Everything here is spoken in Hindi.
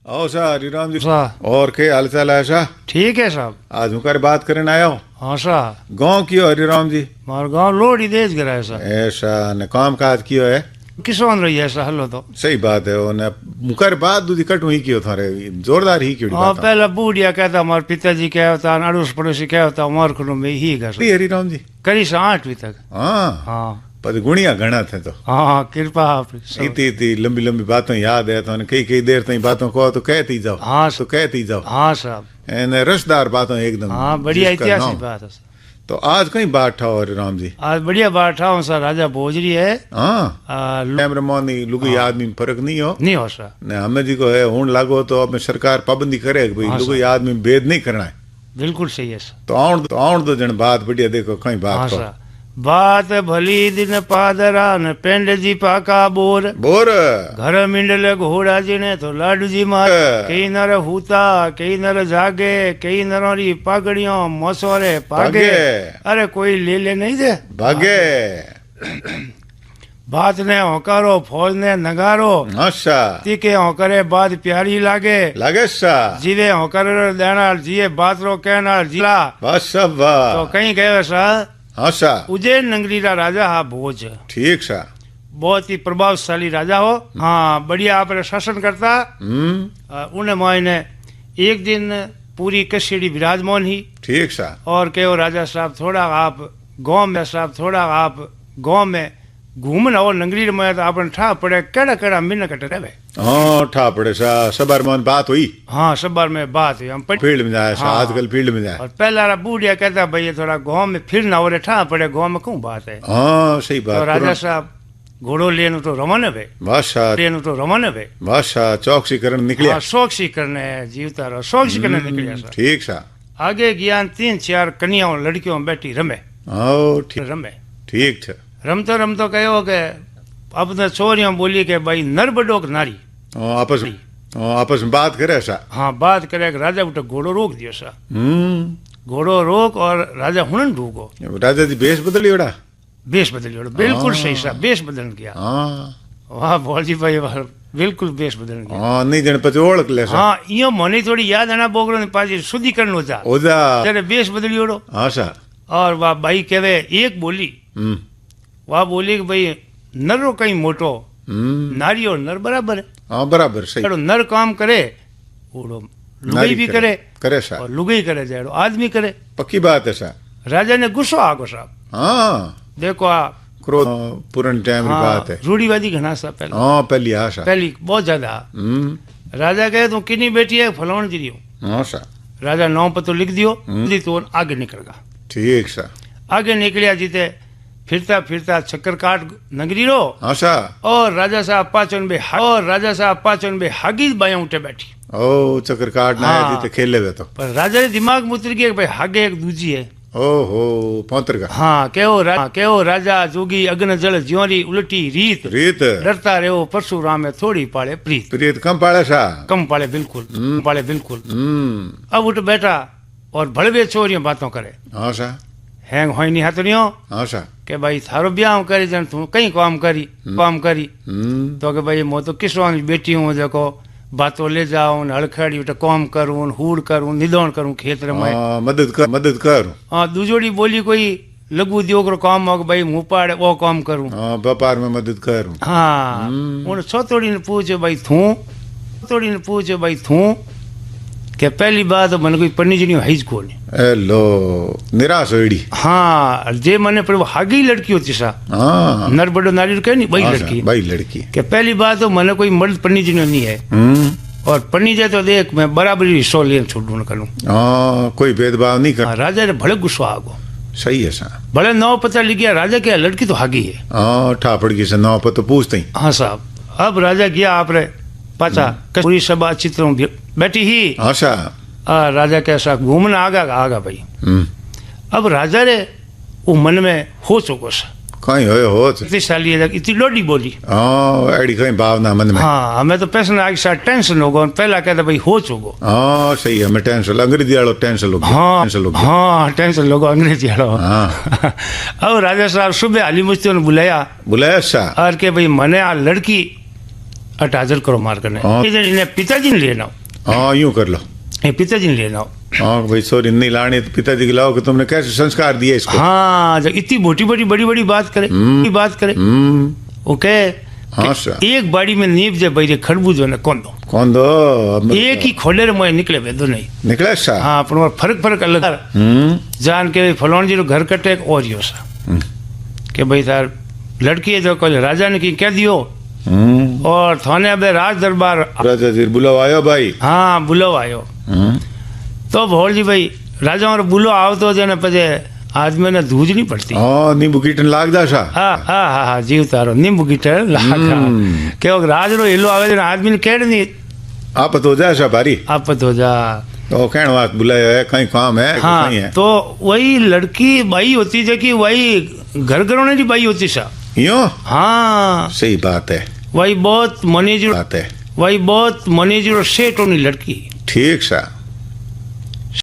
आओ शाह हरिराम जी। साहब और के हाल चाल है शाह? ठीक है साहब। आज मुकर बात करने आया हूँ। हाँ साहब, गाँव कियो हरिराम जी? मारो गाँव लोड़ी देज गिरा है साहब। ऐसा ने काम काज कियो है? किसान रही है ऐसा हलो तो सही बात है। ओने मुकर बात दूधी कट हुई कियो थारे जोरदार ही क्यों हाँ बात पहला बूढ़िया कहता हमारे पिताजी क्या होता अड़ोस पड़ोसी क्या होता हमारे खुलो में ही घर हरिराम जी? करी से 8वीं तक। हाँ हाँ पर गुणिया घना थे तो हाँ कृपा आपकी सब। इतनी इतनी लंबी लंबी बातों याद है तो कई कई देर तक बातों को तो कहती जाओ। हाँ तो कहती जाओ। हाँ साहब। एने रसदार बातों एकदम। हाँ बढ़िया जिसका ऐतिहासिक नाम। बात है सर। तो आज कहीं बात था हरिराम जी? आज बढ़िया बैठा हूँ सर। राजा भोजरी है। हाँ मोनी लुगी आदमी में फर्क नहीं हो नहीं हो सर। ने हमें जी को है हूं लागो तो अब सरकार पाबंदी करे कि भाई हाँ, लुगी आदमी में भेद नहीं करना है। बिल्कुल सही है सर। तो आउण दो जन बात बढ़िया देखो कहीं हाँ बात को सर। बात भली दिन पादरा न पेंड जी पाका बोर बोर घर मिंडल घोड़ा जी ने तो लाडू जी मार कई नर हूता कई नर जागे कई नरोरी पागड़ियों मसोरे पागे अरे कोई ले ले नहीं दे भागे बात ने होकारो फौज ने नगारो अच्छा तीके होकरे बात प्यारी लागे लगे सा जीवे होकर देना जिये बात रो कहना जिला बस सब तो कहीं गए सा हाँ सा उज्जैन नगरी का राजा हा भोज ठीक सा बहुत ही प्रभावशाली राजा हो। हाँ बढ़िया आप शासन करता। उन्हें मायने एक दिन पूरी कश्यड़ी विराजमान ही ठीक सा और कहो राजा साहब थोड़ा आप गांव में साहब थोड़ा आप गांव में घूमना और नगरी में तो अपन ठा पड़े केड़ा केड़ा मिन कट रहे। हाँ ठा पड़े सा सबर मन बात हुई। हाँ सबर में बात हुई हम फील्ड में जाए सा हाँ। आजकल फील्ड में जाए। और पहला बूढ़िया कहता भैया थोड़ा गांव में फिरना और ठा पड़े गांव में क्यों बात है। हाँ सही तो बात। राजा साहब घोड़ो लेने तो रवाना वे बादशाह लेने तो रवाना वे बादशाह चौकसी करण निकले। हाँ शौकसी करने जीवता रहो शौकसी करने निकलिया सर। ठीक सा आगे गया 3-4 कन्याओं लड़कियों बैठी रमे ओ ठीक रमे ठीक था। रमतो कहो के अपने छोरियों बोली के भाई नर बडो के नारी आपस में बात करे सा। हाँ बात करे कि राजा उठे घोड़ो रोक दियो सा। घोड़ो रोक और राजा हुनन ढूको राजा जी भेष बदली ओड़ा बेस बदलियो बिल्कुल सही सा बेस बदल गया। वाह भोलजी भाई वाह बिल्कुल बेस बदल गया। हाँ नहीं जन पचे ओळख ले सा। हाँ इयो मने थोड़ी याद आना बोगरो ने पाजी शुद्धिकरण हो जा ओजा तेरे बेस बदलियोड़ो। हाँ सा और वाह भाई कहवे एक बोली वाह बोली कि भाई नरो कहीं मोटो नारी और नर बराबर है। हाँ बराबर सही। नर काम करे ओड़ो लुगाई भी करे करे सा और लुगाई करे जाए आदमी करे। पक्की बात है सा। राजा ने गुस्सो आगो साहब। हाँ देखो आ क्रोध पुराने टाइम की बात है। रूढ़ीवादी घना सा पहले। हाँ पहली आशा पहली बहुत ज्यादा। राजा कहे तू कितनी बेटी है फलाण जी हूँ। हाँ सा राजा नाम पतो लिख दियो तो आगे निकल गया। ठीक सा आगे निकलिया जीते फिरता फिरता चक्कर काट नगरी रो। हाँ सा और राजा साहब पाचन बे हागी बाया उठे बैठी। ओ चक्कर काट ना हाँ। जीते खेले वे तो पर राजा ने दिमाग में उतर गया कि भाई हागे एक दूजी है। ओहो पौतर का। हाँ केहो राजा जोगी अग्न जल ज्योरी उलटी रीत रीत डरता रहो परशुराम में थोड़ी पाले प्रीत। प्रीत कम पाले सा कम पाले बिल्कुल पाले बिल्कुल। अब उठ बैठा और भड़वे छोरियों बातों करे। हाँ सा हैंग होई नहीं हाथरियो हाँ सा के भाई थारो ब्याह करे जन तू कहीं काम करी तो के भाई मो तो किसान बेटी हूँ देखो बातों ले जाऊं हड़खड़ी उठे काम करूं हूड़ करूं निदौण करूं खेत में मदद कर। हाँ दूजोड़ी बोली कोई लघु उद्योग रो काम हो भाई मुँह पाड़े वो काम करूं। हाँ व्यापार में मदद कर। हाँ उन छोतोड़ी ने पूछो भाई थू के पहली बात मन कोई पन्नी है को लो निराश होड़ी। हाँ जे मने पर वो हागी लड़की होती सा। हाँ नर बड़ो नारी कहे नहीं भाई लड़की के पहली बात तो मने कोई मर्द पन्नी जी नहीं है। और पन्नी जाए तो देख मैं बराबरी हिस्सों ले छोड़ू करूँ। हाँ कोई भेदभाव नहीं कर। हाँ, राजा ने भले गुस्सा आगो सही है सा भले नौ पता लिख गया राजा क्या लड़की तो हागी है। हाँ ठापड़ की से नौ पर तो पूछते ही। हाँ साहब अब राजा गया आपरे पाचा पूरी सभा चित्रों बैठी ही। हाँ सा राजा कैसा घूमना आगा भाई। अब राजा रे वो मन में हो चुको सा कहीं हो इतनी साली है इतनी लोडी बोली। हाँ एडी कहीं भावना मन में। हाँ हमें तो पैसा आगे साथ टेंशन होगा पहला कहता भाई हो चुको। हाँ सही है मैं टेंशन अंग्रेजी वालों टेंशन लोग। हाँ टेंशन लोगो अंग्रेजी वालों। हाँ अब राजा साहब सुबह हाली मुझसे बुलाया सा और के भाई मने आ लड़की अट हाजिर करो मार करने हाँ। इन्हें पिताजी ने लेना हाँ यूं कर लो। ये पिताजी ने लेना हाँ भाई सॉरी नहीं लानी तो पिताजी को लाओ कि तुमने कैसे संस्कार दिए इसको। हाँ जब इतनी मोटी बड़ी बात करे बात करे ओके हाँ सर एक बाड़ी में नींव जे बैरे खरबूजो ने कौन दो कौन दो अब एक ही खोले रे मोए निकले वेदो नहीं निकला सा। हाँ पर फर्क अलग जान के फलोन जी रो घर कटे एक और यो सा के भाई तार लड़की है जो कल राजा ने की कह दियो और थाने अब राज दरबार राजा जी बुलाओ आयो भाई। हाँ बुलो आयो तो भोल जी भाई राजा और बुलो आओ तो जने पजे आदमी ने धूज नहीं पड़ती। हाँ नींबू कीटन लाग दा सा। हाँ जीव तारो नींबू गिटर लाखा के वो राज रो हिलो आवे जने आदमी ने केड़ नहीं आप तो जा सा भारी आप तो जा तो कहण बात बुलायो है कहीं काम है हाँ कहीं है तो वही लड़की बाई होती है कि वही घर घरों की बाई होती सा। यूं हाँ सही बात है वही बहुत मनीजी बात है वही बहुत मनीजी रो सेठ होनी लड़की ठीक सा।